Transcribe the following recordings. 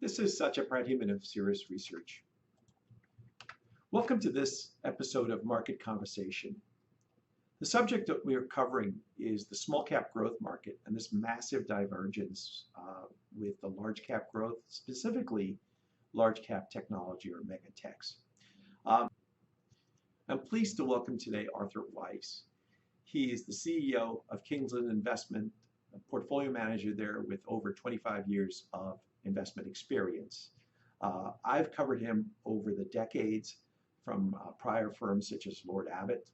This is Satya Pradhuman of Cirrus Research. Welcome to this episode of Market Conversation. The subject that we are covering is the small cap growth market and this massive divergence with the large cap growth, specifically large cap technology or mega techs. I'm pleased to welcome today Arthur Weise. He is the CEO of Kingsland Investment, a portfolio manager there with over 25 years of investment experience. I've covered him over the decades from prior firms such as Lord Abbett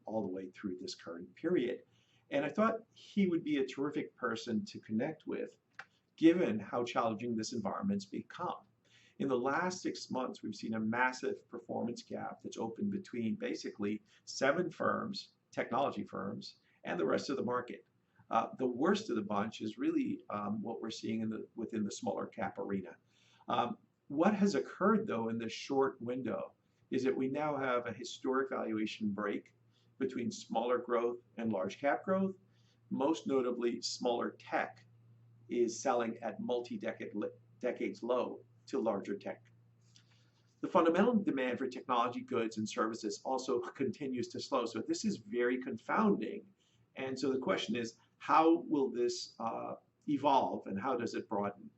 all the way through this current period. And I thought he would be a terrific person to connect with, given how challenging this environment's become. In the last 6 months, we've seen a massive performance gap that's opened between basically 7 firms, technology firms, and the rest of the market. The worst of the bunch is really what we're seeing within the smaller cap arena. What has occurred, though, in this short window is that we now have a historic valuation break between smaller growth and large cap growth. Most notably, smaller tech is selling at decades low to larger tech. The fundamental demand for technology goods and services also continues to slow. So this is very confounding. And so the question is, how will this evolve and how does it broaden?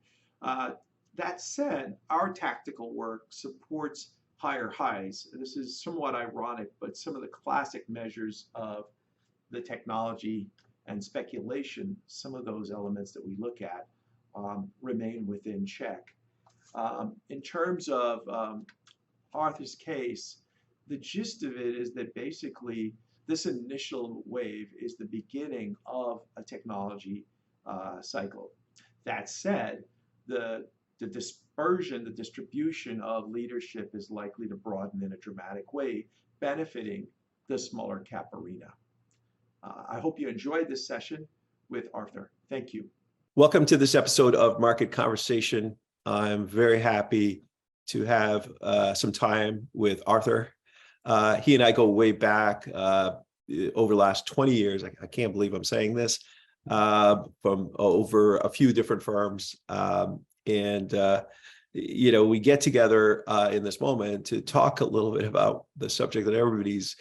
That said, our tactical work supports higher highs. This is somewhat ironic, but some of the classic measures of the technology and speculation, some of those elements that we look at remain within check. In terms of Arthur's case, the gist of it is that basically this initial wave is the beginning of a technology cycle. That said, the dispersion, the distribution of leadership is likely to broaden in a dramatic way, benefiting the smaller cap arena. I hope you enjoyed this session with Arthur. Thank you. Welcome to this episode of Market Conversation. I'm very happy to have some time with Arthur. He and I go way back over the last 20 years. I can't believe I'm saying this, from over a few different firms. We get together in this moment to talk a little bit about the subject that everybody's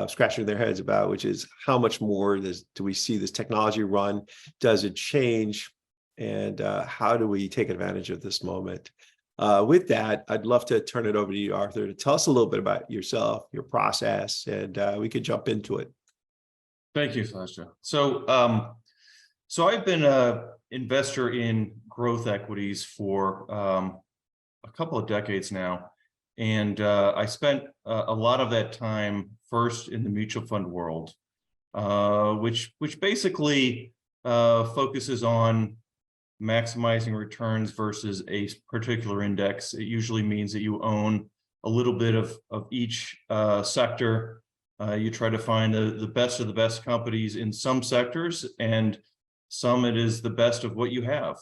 scratching their heads about, which is how much more do we see this technology run? Does it change? And how do we take advantage of this moment? With that, I'd love to turn it over to you, Arthur, to tell us a little bit about yourself, your process, and we could jump into it. Thank you, Satya. So I've been an investor in growth equities for a couple of decades now, and I spent a lot of that time first in the mutual fund world, which basically focuses on maximizing returns versus a particular index. It usually means that you own a little bit of each sector. You try to find the best of the best companies in some sectors, and some it is the best of what you have.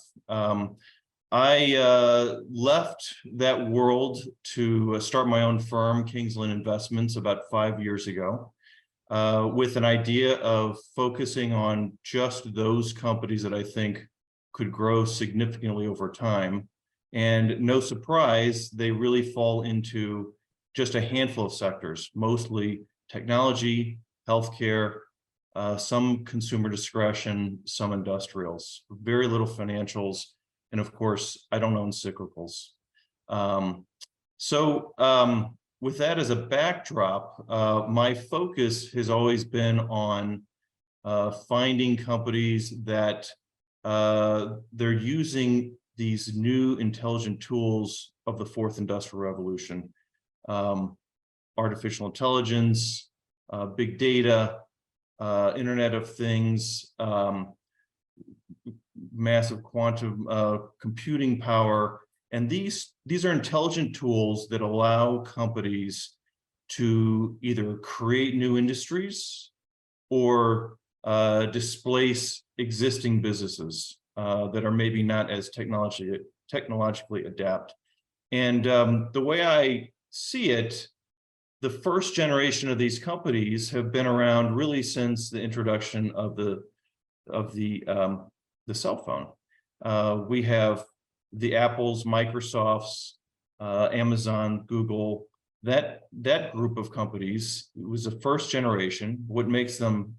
I left that world to start my own firm, Kingsland Investments, about 5 years ago, with an idea of focusing on just those companies that I think could grow significantly over time. And no surprise, they really fall into just a handful of sectors, mostly technology, healthcare, some consumer discretion, some industrials, very little financials, and of course, I don't own cyclicals. With that as a backdrop, my focus has always been on finding companies that they're using these new intelligent tools of the fourth industrial revolution, artificial intelligence, big data, Internet of Things, massive quantum computing power. And these are intelligent tools that allow companies to either create new industries or displace existing businesses that are maybe not as technologically adept. And the way I see it, the first generation of these companies have been around really since the introduction of the cell phone. We have the Apples, Microsofts, Amazon, Google, that group of companies was the first generation. What makes them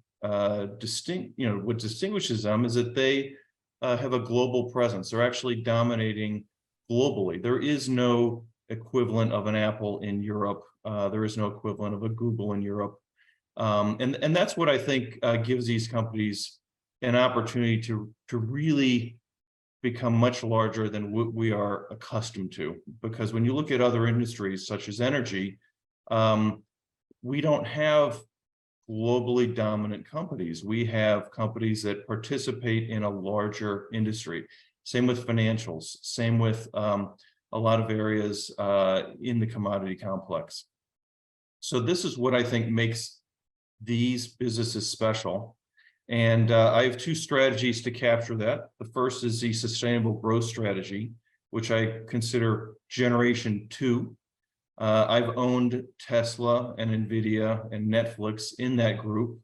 distinct, what distinguishes them is that they have a global presence. They're actually dominating globally. There is no equivalent of an Apple in Europe. There is no equivalent of a Google in Europe. And that's what I think gives these companies an opportunity to really become much larger than what we are accustomed to. Because when you look at other industries such as energy, we don't have globally dominant companies. We have companies that participate in a larger industry. Same with financials, same with a lot of areas in the commodity complex. So this is what I think makes these businesses special. And I have two strategies to capture that. The first is the sustainable growth strategy, which I consider generation 2. I've owned Tesla and NVIDIA and Netflix in that group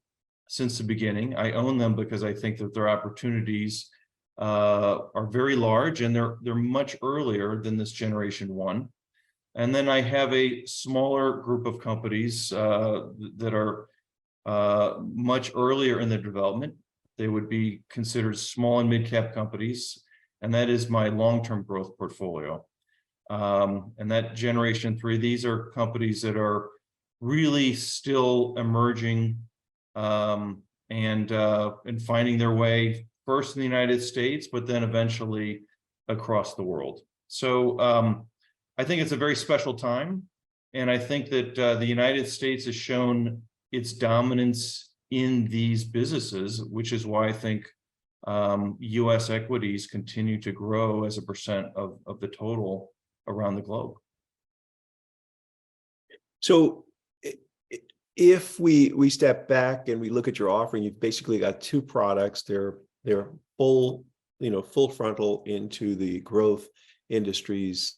since the beginning. I own them because I think that their opportunities are very large, and they're much earlier than this generation 1. And then I have a smaller group of companies that are much earlier in their development. They would be considered small and mid-cap companies, and that is my long-term growth portfolio. And that generation 3, these are companies that are really still emerging and finding their way first in the United States, but then eventually across the world. So I think it's a very special time, and I think that the United States has shown its dominance in these businesses, which is why I think U.S. equities continue to grow as a percent of the total around the globe. So if we step back and we look at your offering, you've basically got 2 products. They're full frontal into the growth industries.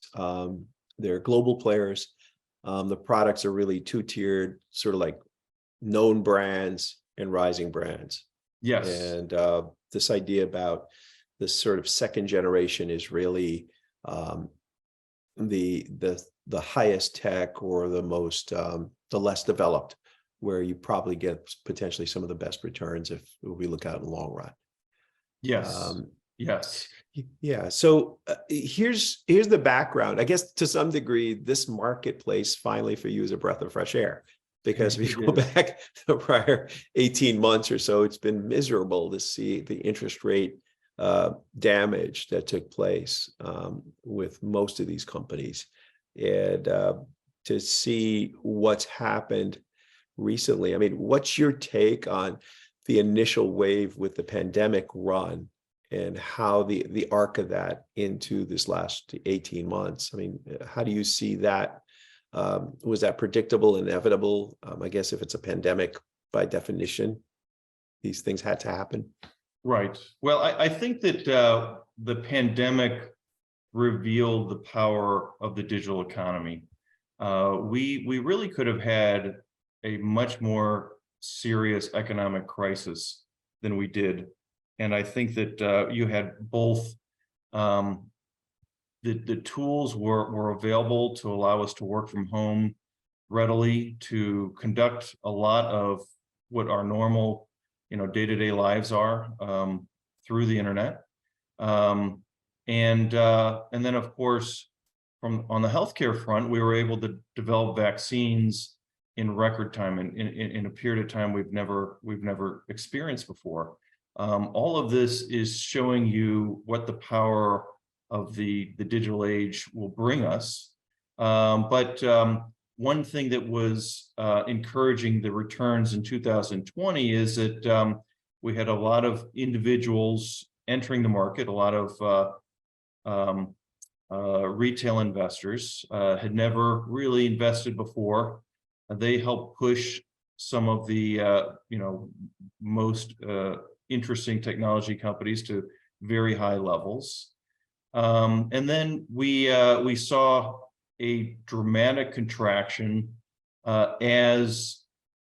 They're global players. The products are really 2-tiered, sort of like known brands and rising brands. Yes. And this idea about this sort of second generation is really the highest tech, or the most the less developed, where you probably get potentially some of the best returns if we look out in the long run. Yes. Yes. Yeah. So here's the background. I guess to some degree, this marketplace finally for you is a breath of fresh air, because if you go back the prior 18 months or so, it's been miserable to see the interest rate damage that took place with most of these companies, and to see what's happened recently. I mean, what's your take on the initial wave with the pandemic run, and how the arc of that into this last 18 months? I mean, how do you see that? Was that predictable, inevitable? I guess if it's a pandemic, by definition, these things had to happen. Right. Well, I think that the pandemic revealed the power of the digital economy. We really could have had a much more serious economic crisis than we did. And I think that you had both the tools were available to allow us to work from home readily, to conduct a lot of what our normal day-to-day lives are through the internet. And then, of course, on the healthcare front, we were able to develop vaccines in record time, and in a period of time we've never experienced before. All of this is showing you what the power of the digital age will bring us. But one thing that was encouraging the returns in 2020 is that we had a lot of individuals entering the market, a lot of retail investors had never really invested before. They helped push some of the most interesting technology companies to very high levels. And then we saw a dramatic contraction as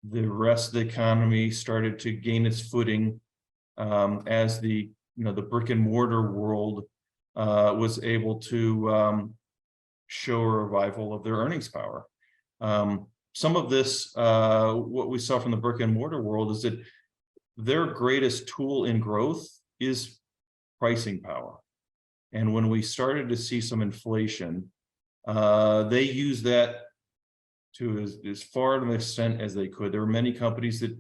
the rest of the economy started to gain its footing, as the brick and mortar world was able to show a revival of their earnings power. Some of this, what we saw from the brick and mortar world, is that their greatest tool in growth is pricing power. And when we started to see some inflation, they used that to as far an extent as they could. There were many companies that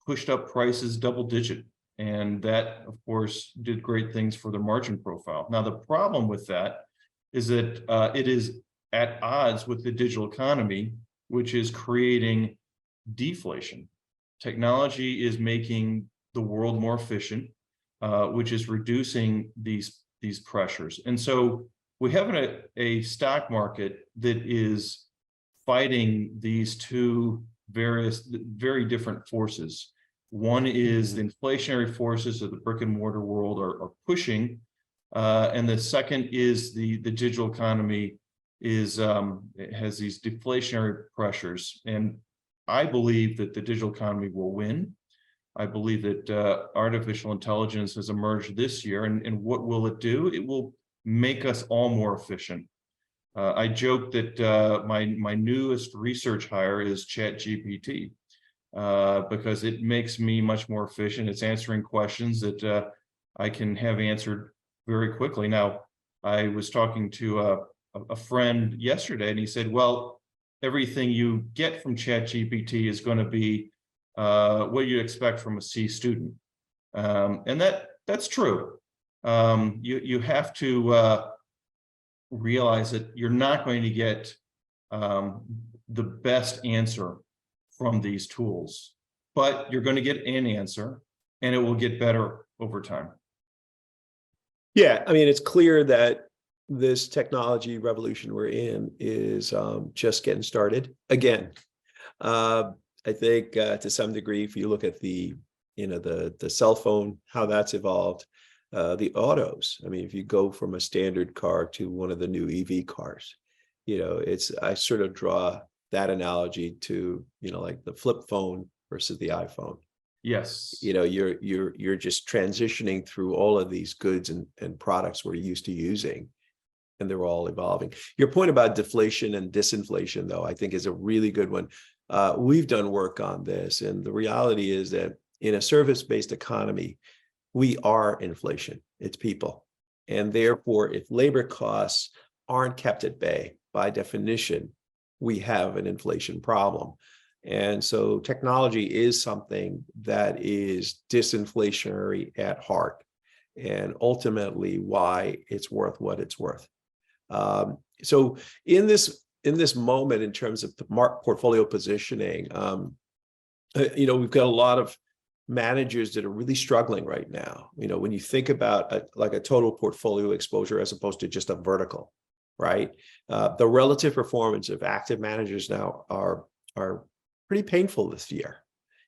pushed up prices double digit, and that, of course, did great things for their margin profile. Now, the problem with that is that it is at odds with the digital economy, which is creating deflation. Technology is making the world more efficient, which is reducing these pressures. And so we have a stock market that is fighting these two very different forces. One is the inflationary forces of the brick and mortar world are pushing, and the second is the digital economy has these deflationary pressures. And I believe that the digital economy will win. I believe that artificial intelligence has emerged this year, and what will it do? It will make us all more efficient. I joke that my newest research hire is ChatGPT, because it makes me much more efficient. It's answering questions that I can have answered very quickly. Now, I was talking to a friend yesterday, and he said, well, everything you get from ChatGPT is going to be what you expect from a C student. And that's true. You have to realize that you're not going to get the best answer from these tools, but you're going to get an answer, and it will get better over time. Yeah, I mean, it's clear that this technology revolution we're in is just getting started. Again, I think to some degree, if you look at the cell phone, how that's evolved, the autos. I mean, if you go from a standard car to one of the new EV cars, I sort of draw that analogy to, like the flip phone versus the iPhone. Yes. You're just transitioning through all of these goods and products we're used to using, and they're all evolving. Your point about deflation and disinflation, though, I think is a really good one. We've done work on this, and the reality is that in a service-based economy, we are inflation. It's people. And therefore, if labor costs aren't kept at bay, by definition, we have an inflation problem. And so technology is something that is disinflationary at heart, and ultimately why it's worth what it's worth. So in this moment, in terms of portfolio positioning, we've got a lot of managers that are really struggling right now. When you think about a total portfolio exposure as opposed to just a vertical, right? The relative performance of active managers now are pretty painful this year.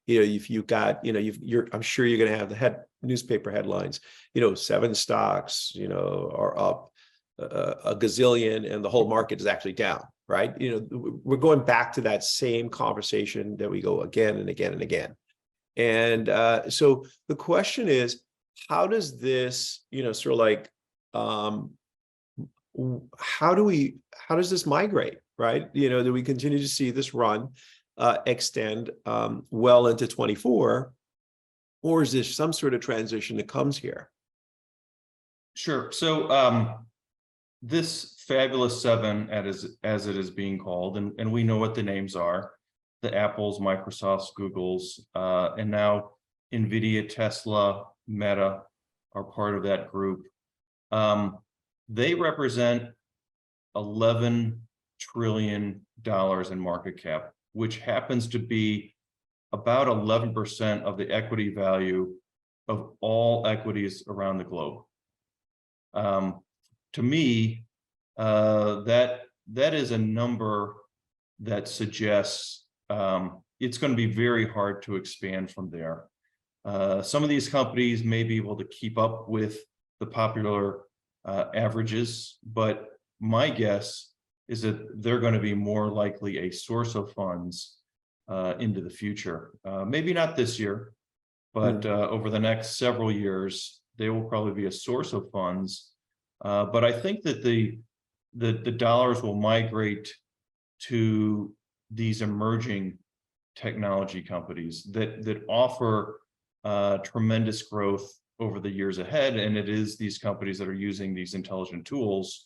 If you've got, I'm sure you're going to have the newspaper headlines. 7 stocks, are up a gazillion, and the whole market is actually down, right? We're going back to that same conversation that we go again and again and again. And so the question is, how does this, how does this migrate, right? Do we continue to see this run extend well into 24, or is there some sort of transition that comes here? Sure. So this fabulous 7, as it is being called, and we know what the names are, the Apples, Microsofts, Googles, and now NVIDIA, Tesla, Meta are part of that group. They represent $11 trillion in market cap, which happens to be about 11% of the equity value of all equities around the globe. To me, that is a number that suggests it's going to be very hard to expand from there. Some of these companies may be able to keep up with the popular averages, but my guess is that they're going to be more likely a source of funds into the future. Maybe not this year, but over the next several years, they will probably be a source of funds But I think that the dollars will migrate to these emerging technology companies that offer tremendous growth over the years ahead. And it is these companies that are using these intelligent tools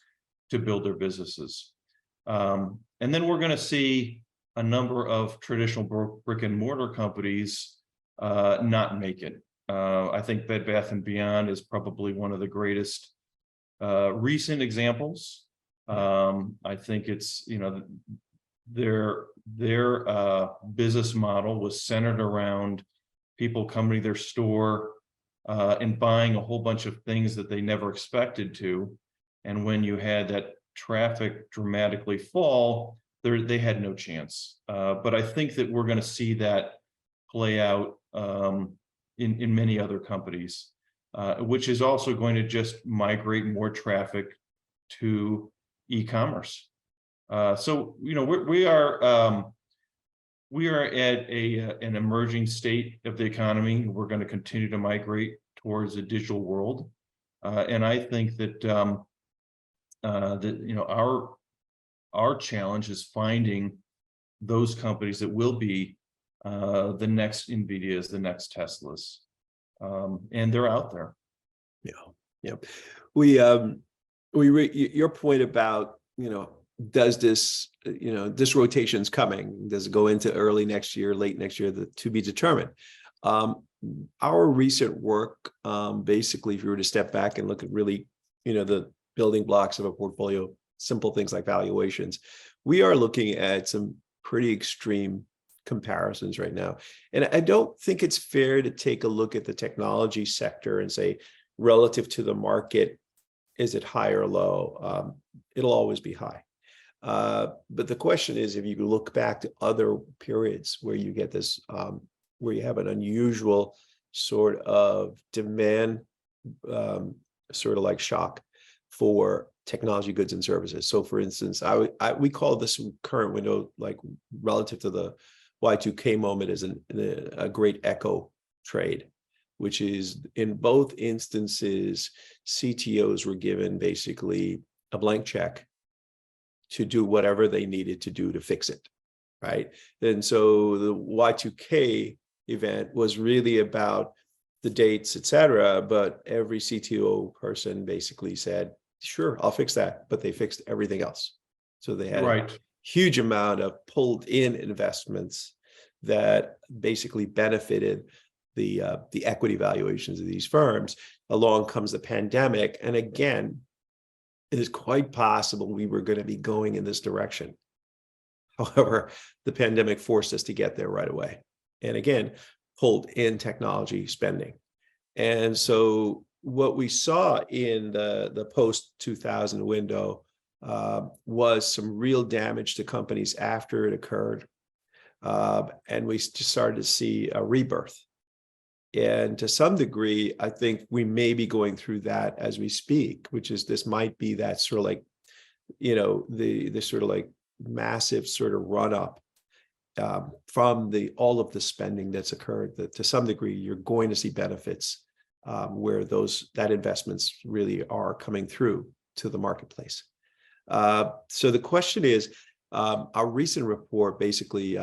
to build their businesses. And then we're going to see a number of traditional brick and mortar companies not make it. I think Bed Bath & Beyond is probably one of the greatest recent examples. I think it's, their business model was centered around people coming to their store and buying a whole bunch of things that they never expected to. And when you had that traffic dramatically fall, they had no chance. But I think that we're going to see that play out in many other companies, which is also going to just migrate more traffic to e-commerce. So we are at an emerging state of the economy. We're going to continue to migrate towards a digital world, and I think that our challenge is finding those companies that will be the next NVIDIAs, the next Teslas, and they're out there. Yeah. Your point about, does this, this rotation's coming, does it go into early next year, late next year, to be determined. Our recent work, basically, if you were to step back and look at really, the building blocks of a portfolio, simple things like valuations, we are looking at some pretty extreme comparisons right now. And I don't think it's fair to take a look at the technology sector and say, relative to the market, is it high or low? It'll always be high. But the question is, if you look back to other periods where you get this, where you have an unusual sort of demand, sort of like shock for technology goods and services. So for instance, we call this current window, like relative to the Y2K moment, as a great echo trade, which is in both instances, CTOs were given basically a blank check to do whatever they needed to do to fix it, right? And so the Y2K event was really about the dates, et cetera, but every CTO person basically said, sure, I'll fix that, but they fixed everything else. So they had a huge amount of pulled in investments that basically benefited the equity valuations of these firms. Along comes the pandemic, and again, it is quite possible we were going to be going in this direction. However, the pandemic forced us to get there right away, and again, pulled in technology spending. And so what we saw in the post-2000 window was some real damage to companies after it occurred. And we just started to see a rebirth. And to some degree, I think we may be going through that as we speak, which is this might be that sort of like, the sort of like massive sort of run up from all of the spending that's occurred, that to some degree, you're going to see benefits where that investments really are coming through to the marketplace. So the question is, our recent report basically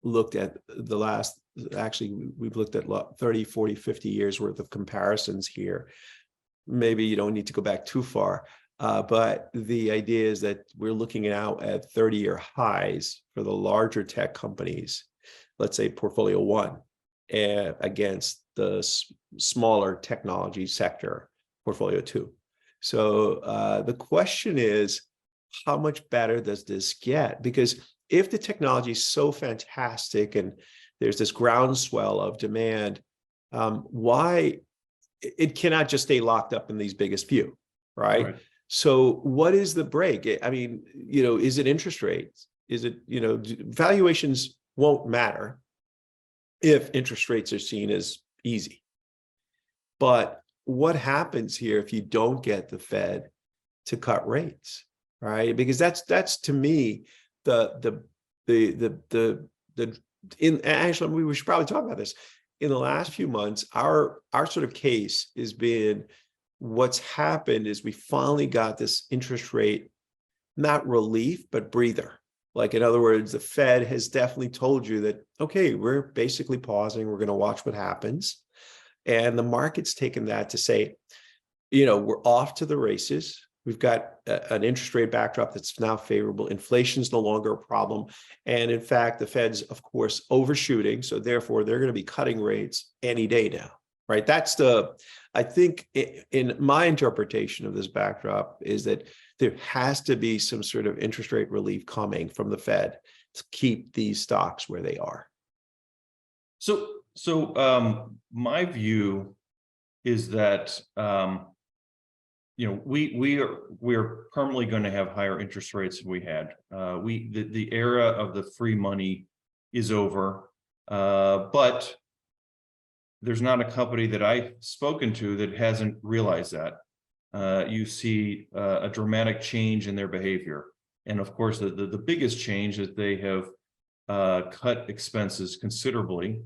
looked at the last, actually, we've looked at 30, 40, 50 years worth of comparisons here. Maybe you don't need to go back too far, but the idea is that we're looking now at 30-year highs for the larger tech companies, let's say portfolio one, against the smaller technology sector, portfolio two. So the question is, how much better does this get? Because if the technology is so fantastic and there's this groundswell of demand, why it cannot just stay locked up in these biggest few, right? So what is the break? I mean, is it interest rates? Is it, valuations won't matter if interest rates are seen as easy. But what happens here if you don't get the Fed to cut rates, right? Because that's to me actually, we should probably talk about this. In the last few months, our sort of case has been, what's happened is we finally got this interest rate, not relief, but breather. Like, in other words, the Fed has definitely told you that, okay, we're basically pausing. We're going to watch what happens. And the market's taken that to say, we're off to the races. We've got an interest rate backdrop that's now favorable. Inflation is no longer a problem. And in fact, the Fed's, of course, overshooting. So therefore, they're going to be cutting rates any day now, right? I think in my interpretation of this backdrop is that there has to be some sort of interest rate relief coming from the Fed to keep these stocks where they are. So my view is that we're permanently going to have higher interest rates than we had. The era of the free money is over, but there's not a company that I've spoken to that hasn't realized that. You see a dramatic change in their behavior, and of course, the biggest change is they have cut expenses considerably,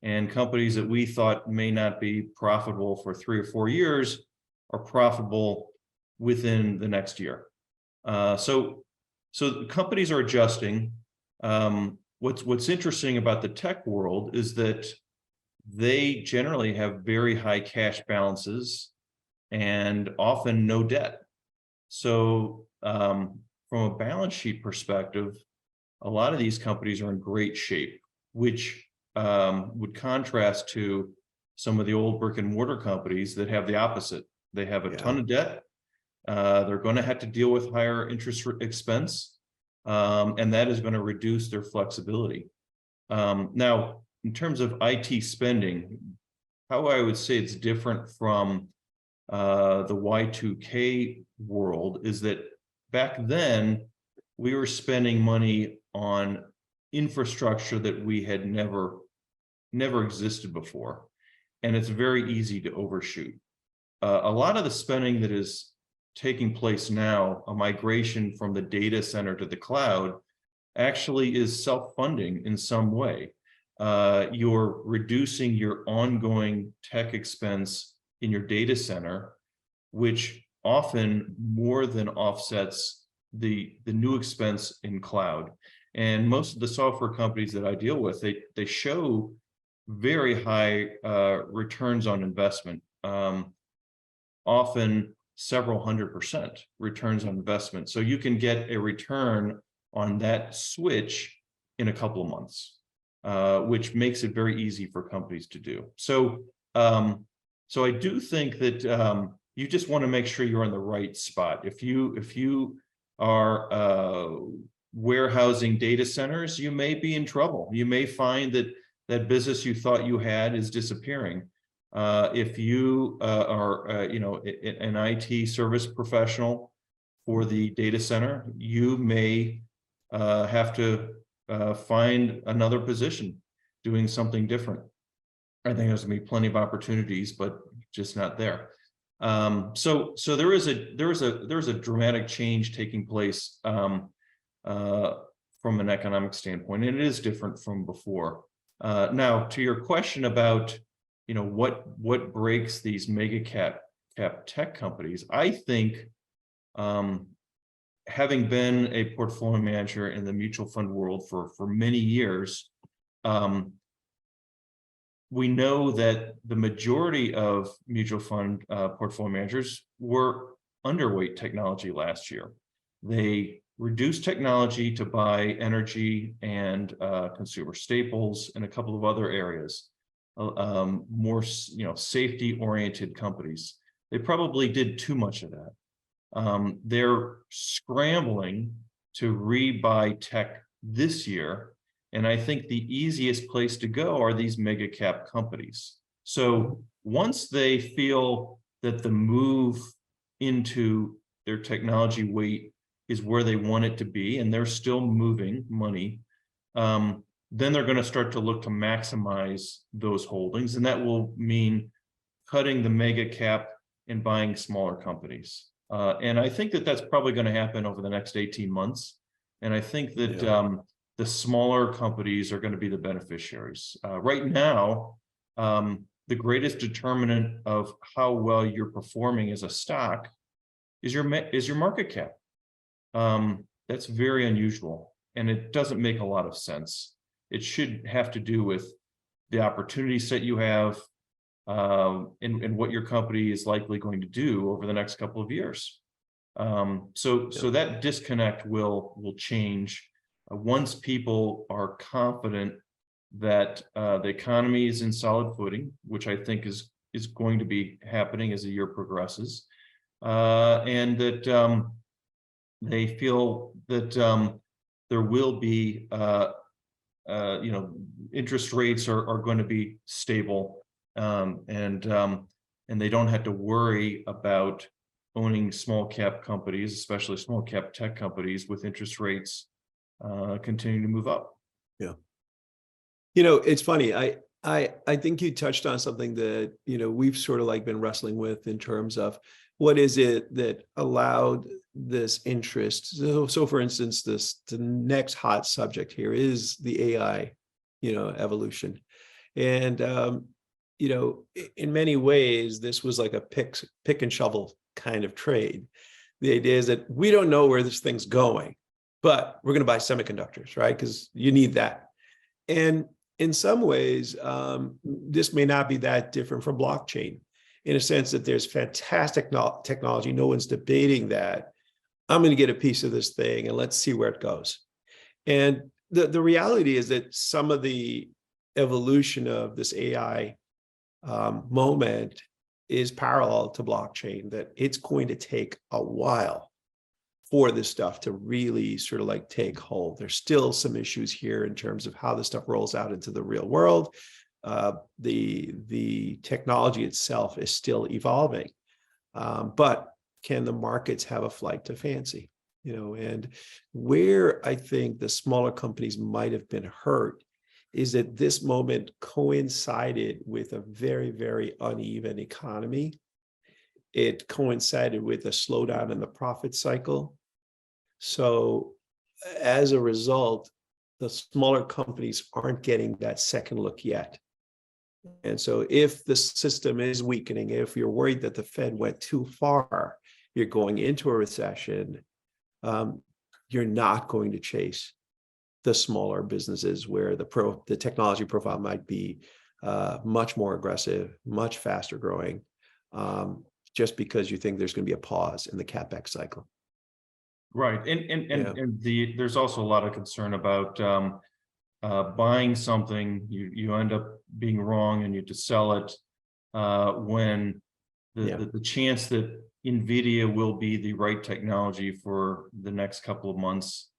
and companies that we thought may not be profitable for 3 or 4 years are profitable within the next year. So companies are adjusting. What's interesting about the tech world is that they generally have very high cash balances and often no debt. So from a balance sheet perspective, a lot of these companies are in great shape, which would contrast to some of the old brick and mortar companies that have the opposite. They have a ton of debt. They're going to have to deal with higher interest expense, and that is going to reduce their flexibility. Now, in terms of IT spending, how I would say it's different from the Y2K world is that back then we were spending money on infrastructure that we had never existed before, and it's very easy to overshoot. A lot of the spending that is taking place now, a migration from the data center to the cloud, actually is self-funding in some way. You're reducing your ongoing tech expense in your data center, which often more than offsets the new expense in cloud. And most of the software companies that I deal with, they show very high returns on investment, often several 100% returns on investment. So you can get a return on that switch in a couple of months, which makes it very easy for companies to do. So I do think that you just want to make sure you're in the right spot. If you are warehousing data centers, you may be in trouble. You may find that business you thought you had is disappearing. If you are an IT service professional for the data center, you may have to find another position doing something different. I think there's going to be plenty of opportunities, but just not there. So there is a dramatic change taking place from an economic standpoint, and it is different from before. Now, to your question about what breaks these mega cap tech companies, I think having been a portfolio manager in the mutual fund world for many years, we know that the majority of mutual fund portfolio managers were underweight technology last year. They reduced technology to buy energy and consumer staples and a couple of other areas, more safety-oriented companies. They probably did too much of that. They're scrambling to rebuy tech this year. And I think the easiest place to go are these mega cap companies. So once they feel that the move into their technology weight is where they want it to be, and they're still moving money, then they're going to start to look to maximize those holdings. And that will mean cutting the mega cap and buying smaller companies. And I think that that's probably going to happen over the next 18 months. And I think that the smaller companies are going to be the beneficiaries. Right now, the greatest determinant of how well you're performing as a stock is your market cap. That's very unusual, and it doesn't make a lot of sense. It should have to do with the opportunity set you have, and what your company is likely going to do over the next couple of years. So that disconnect will change once people are confident that the economy is in solid footing, which I think is going to be happening as the year progresses, and that they feel that there will be, interest rates are going to be stable, and they don't have to worry about owning small cap companies, especially small cap tech companies, with interest rates continuing to move up. Yeah. It's funny. I think you touched on something that, we've sort of like been wrestling with in terms of what is it that allowed this interest. So for instance, the next hot subject here is the AI, evolution. And, in many ways, this was like a pick and shovel kind of trade. The idea is that we don't know where this thing's going, but we're going to buy semiconductors, right? Because you need that. And in some ways, this may not be that different from blockchain, in a sense that there's fantastic technology. No one's debating that. I'm going to get a piece of this thing and let's see where it goes. And the reality is that some of the evolution of this AI moment is parallel to blockchain, that it's going to take a while for this stuff to really sort of like take hold. There's still some issues here in terms of how this stuff rolls out into the real world. The technology itself is still evolving, but can the markets have a flight to fancy? And where I think the smaller companies might have been hurt is that this moment coincided with a very, very uneven economy. It coincided with a slowdown in the profit cycle. So as a result, the smaller companies aren't getting that second look yet. And so if the system is weakening, if you're worried that the Fed went too far, you're going into a recession, you're not going to chase the smaller businesses where the technology profile might be much more aggressive, much faster growing, just because you think there's going to be a pause in the CapEx cycle. Right, and there's also a lot of concern about buying something, you end up being wrong and you have to sell it when the chance that NVIDIA will be the right technology for the next couple of months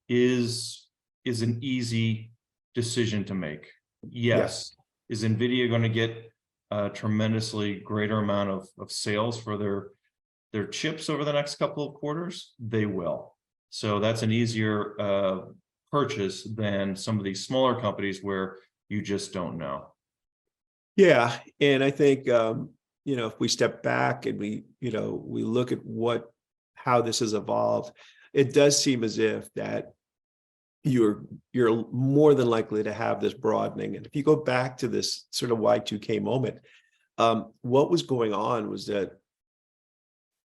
is an easy decision to make. Yes. Is NVIDIA going to get a tremendously greater amount of sales for their chips over the next couple of quarters? They will. So that's an easier purchase than some of these smaller companies where you just don't know. Yeah, and I think if we step back and we look at how this has evolved, it does seem as if that you're more than likely to have this broadening. And if you go back to this sort of Y2K moment, what was going on was that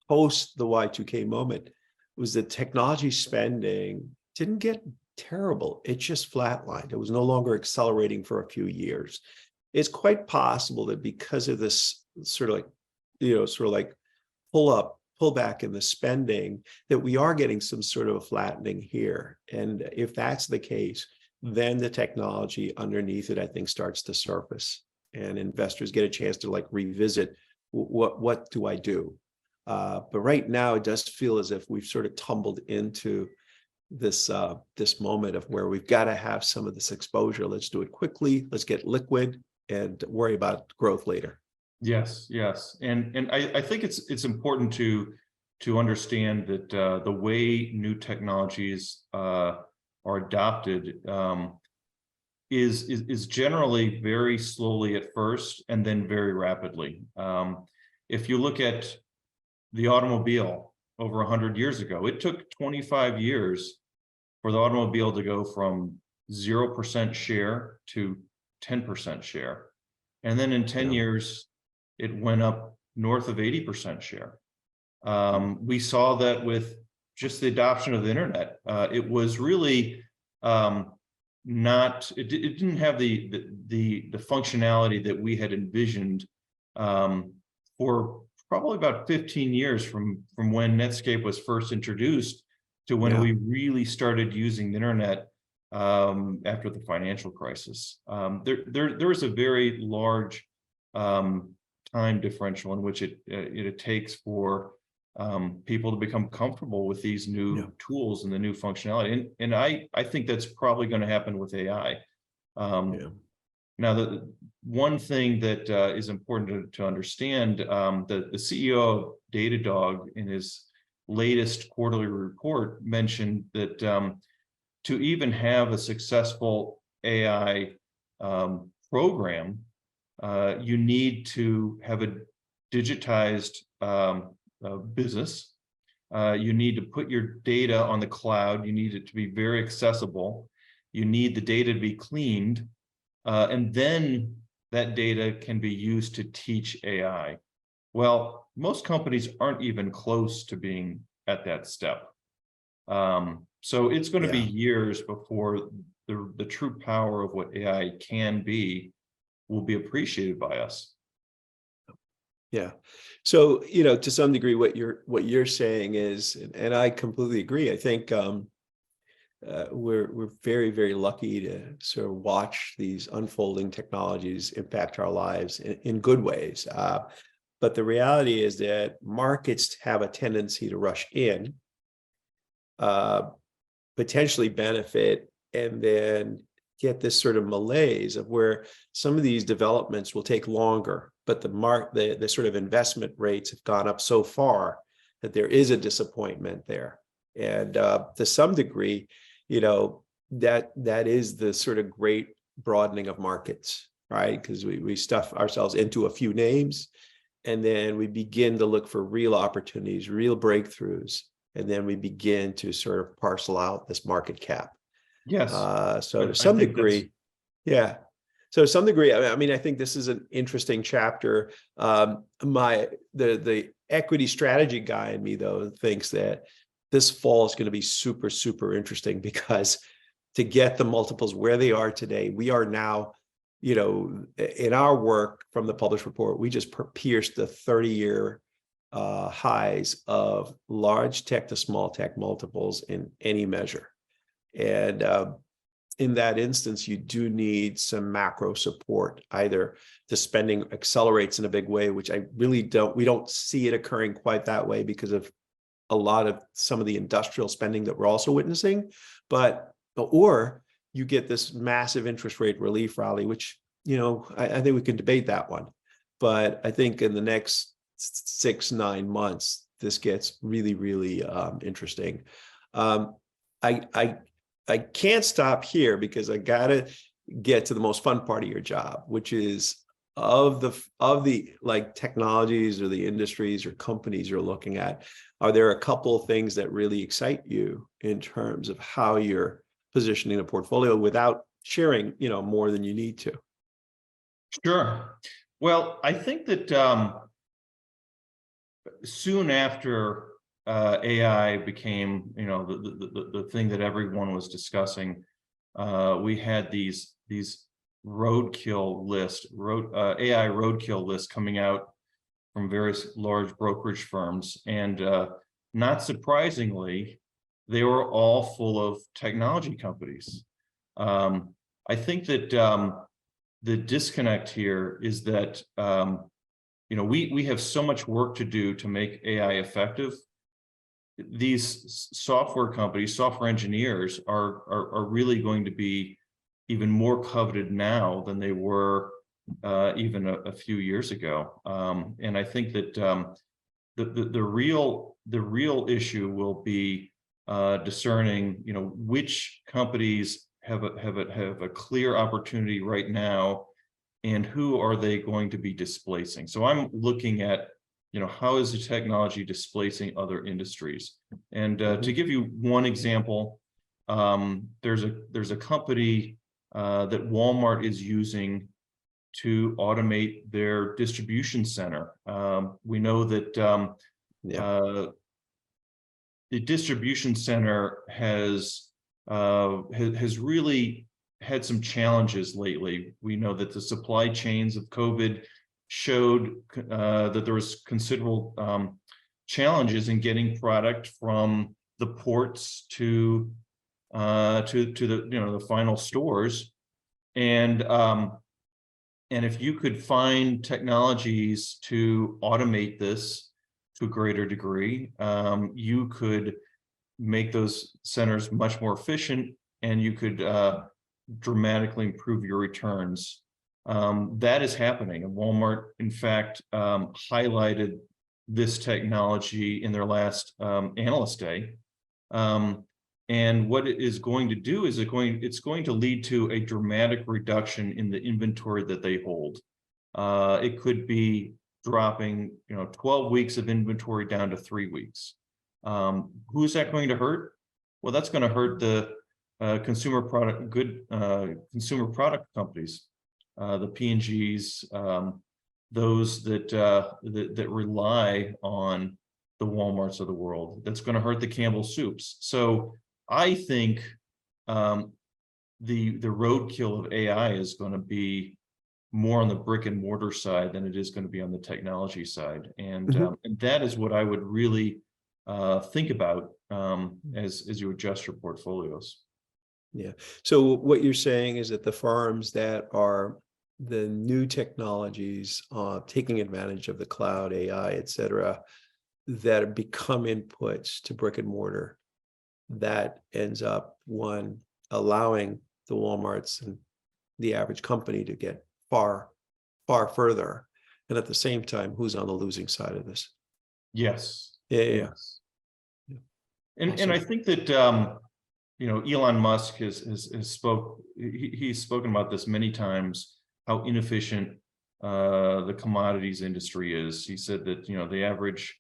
post the Y2K moment was that technology spending didn't get terrible. It just flatlined. It was no longer accelerating for a few years. It's quite possible that because of this sort of like pull back in the spending, that we are getting some sort of a flattening here. And if that's the case, then the technology underneath it, I think, starts to surface, and investors get a chance to like revisit what do I do? But right now, it does feel as if we've sort of tumbled into this moment of where we've got to have some of this exposure. Let's do it quickly. Let's get liquid and worry about growth later. Yes. And I think it's important to understand that the way new technologies are adopted is generally very slowly at first and then very rapidly. If you look at the automobile over 100 years ago, it took 25 years for the automobile to go from 0% share to 10% share. And then in 10 Yeah. years, it went up north of 80% share. We saw that with just the adoption of the internet. It was really it didn't have the functionality that we had envisioned for probably about 15 years from when Netscape was first introduced to when Yeah. we really started using the internet after the financial crisis. There was a very large time differential in which it takes for people to become comfortable with these new Yeah. tools and the new functionality. And I think that's probably going to happen with AI. Yeah. Now, the one thing that is important to understand, the CEO of Datadog in his latest quarterly report mentioned that to even have a successful AI program, you need to have a digitized business. You need to put your data on the cloud. You need it to be very accessible. You need the data to be cleaned. And then that data can be used to teach AI. Well, most companies aren't even close to being at that step. So it's going to be years before the true power of what AI can be will be appreciated by us. Yeah. So, to some degree, what you're saying is, and I completely agree. I think we're very, very lucky to sort of watch these unfolding technologies impact our lives in good ways. But the reality is that markets have a tendency to rush in, potentially benefit, and then get this sort of malaise of where some of these developments will take longer, but the sort of investment rates have gone up so far that there is a disappointment there. And to some degree, that is the sort of great broadening of markets, right? Because we stuff ourselves into a few names, and then we begin to look for real opportunities, real breakthroughs, and then we begin to sort of parcel out this market cap. Yes. So to some degree, yeah. So to some degree, I mean, I think this is an interesting chapter. The equity strategy guy in me, though, thinks that this fall is going to be super, super interesting, because to get the multiples where they are today, we are now, in our work from the published report, we just pierced the 30-year highs of large tech to small tech multiples in any measure. And in that instance, you do need some macro support. Either the spending accelerates in a big way, which we don't see it occurring quite that way because of a lot of some of the industrial spending that we're also witnessing, or you get this massive interest rate relief rally, which, I think we can debate that one. But I think in the next 6-9 months, this gets really, really interesting. I can't stop here because I gotta get to the most fun part of your job, which is of the like technologies or the industries or companies you're looking at. Are there a couple of things that really excite you in terms of how you're positioning a portfolio without sharing, more than you need to? Sure. Well, I think that soon after AI became, the thing that everyone was discussing, we had these roadkill list, AI roadkill lists coming out from various large brokerage firms, and not surprisingly, they were all full of technology companies. I think that the disconnect here is that we have so much work to do to make AI effective. These software companies, software engineers are really going to be even more coveted now than they were even a few years ago. And I think that the real issue will be discerning, which companies have a clear opportunity right now, and who are they going to be displacing. So I'm looking at, how is the technology displacing other industries? And to give you one example, there's a company that Walmart is using to automate their distribution center. We know that the distribution center has really had some challenges lately. We know that the supply chains of COVID showed that there was considerable challenges in getting product from the ports to the final stores, and if you could find technologies to automate this to a greater degree, you could make those centers much more efficient, and you could dramatically improve your returns. That is happening, and Walmart, in fact, highlighted this technology in their last analyst day. And what it is going to do is it's going to lead to a dramatic reduction in the inventory that they hold. It could be dropping 12 weeks of inventory down to 3 weeks. Who's that going to hurt? Well, that's going to hurt the consumer product companies, the P&Gs, those that rely on the Walmarts of the world. That's going to hurt the Campbell Soups. So I think the roadkill of AI is going to be more on the brick and mortar side than it is going to be on the technology side, and that is what I would really think about as you adjust your portfolios. Yeah. So what you're saying is that the firms that are the new technologies, taking advantage of the cloud, AI, et cetera, that have become inputs to brick and mortar, that ends up, one, allowing the Walmarts and the average company to get far, far further. And at the same time, who's on the losing side of this? Yes. Yes. And Awesome. I think that Elon Musk he's spoken about this many times, how inefficient the commodities industry is. He said that the average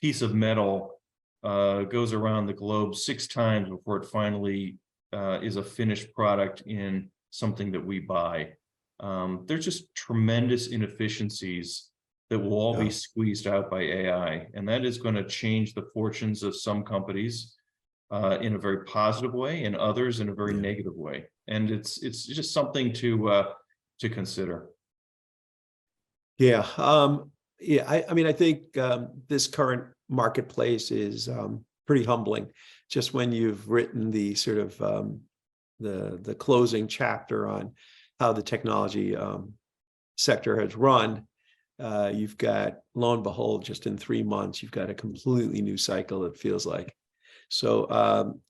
piece of metal goes around the globe 6 times before it finally is a finished product in something that we buy. There's just tremendous inefficiencies that will all be squeezed out by AI, and that is going to change the fortunes of some companies in a very positive way, and others in a very negative way. And it's just something to consider. Yeah. I mean, I think this current marketplace is pretty humbling. Just when you've written the sort of the closing chapter on how the technology sector has run, you've got, lo and behold, just in 3 months, you've got a completely new cycle, it feels like. So,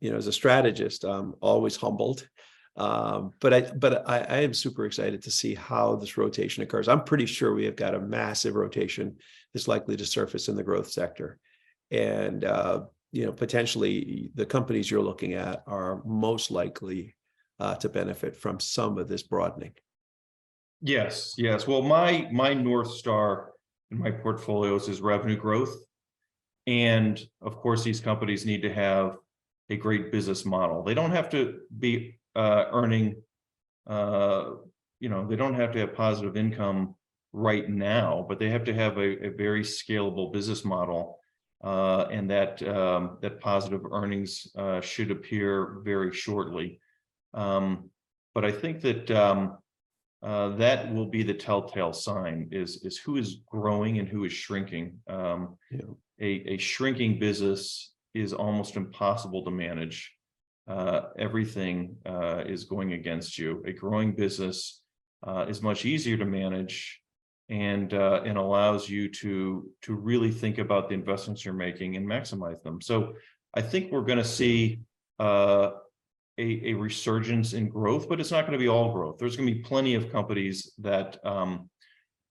as a strategist, I'm always humbled. But I am super excited to see how this rotation occurs. I'm pretty sure we have got a massive rotation that's likely to surface in the growth sector. And, potentially the companies you're looking at are most likely to benefit from some of this broadening. Yes. Well, my North Star in my portfolios is revenue growth. And of course, these companies need to have a great business model. They don't have to be earning, they don't have to have positive income right now, but they have to have a very scalable business model, and that positive earnings should appear very shortly. But I think that that will be the telltale sign is who is growing and who is shrinking. A shrinking business is almost impossible to manage. Everything is going against you. A growing business is much easier to manage, and allows you to really think about the investments you're making and maximize them. So I think we're going to see a resurgence in growth, but it's not going to be all growth. There's going to be plenty of companies that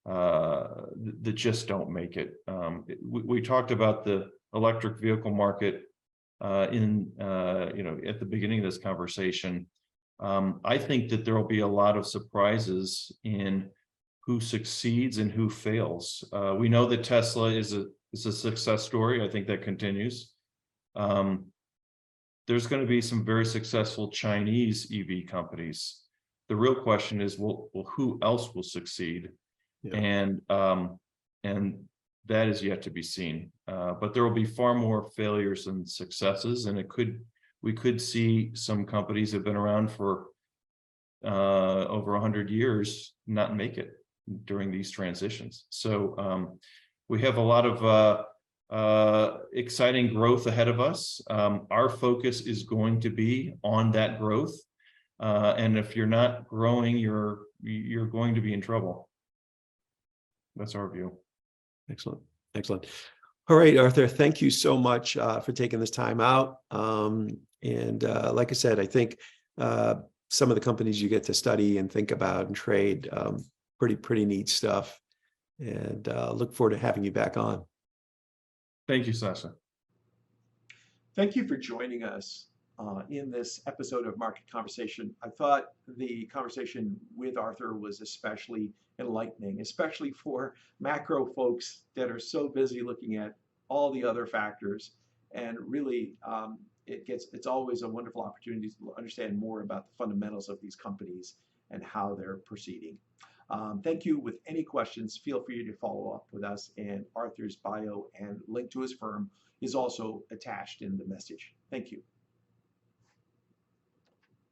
that just don't make it. We talked about the electric vehicle market at the beginning of this conversation. I think that there will be a lot of surprises in who succeeds and who fails. We know that Tesla is a success story. I think that continues. There's going to be some very successful Chinese EV companies. The real question is, well, who else will succeed? Yeah. And that is yet to be seen. But there will be far more failures than successes, and we could see some companies that have been around for over 100 years not make it during these transitions. So we have a lot of exciting growth ahead of us. Our focus is going to be on that growth. And if you're not growing, you're going to be in trouble. That's our view. Excellent. Excellent. All right, Arthur, thank you so much for taking this time out. Like I said, I think some of the companies you get to study and think about and trade, pretty neat stuff. And look forward to having you back on. Thank you, Satya. Thank you for joining us in this episode of Market Conversation. I thought the conversation with Arthur was especially enlightening, especially for macro folks that are so busy looking at all the other factors. And really, it's always a wonderful opportunity to understand more about the fundamentals of these companies and how they're proceeding. Thank you. With any questions, feel free to follow up with us, and Arthur's bio and link to his firm is also attached in the message. Thank you.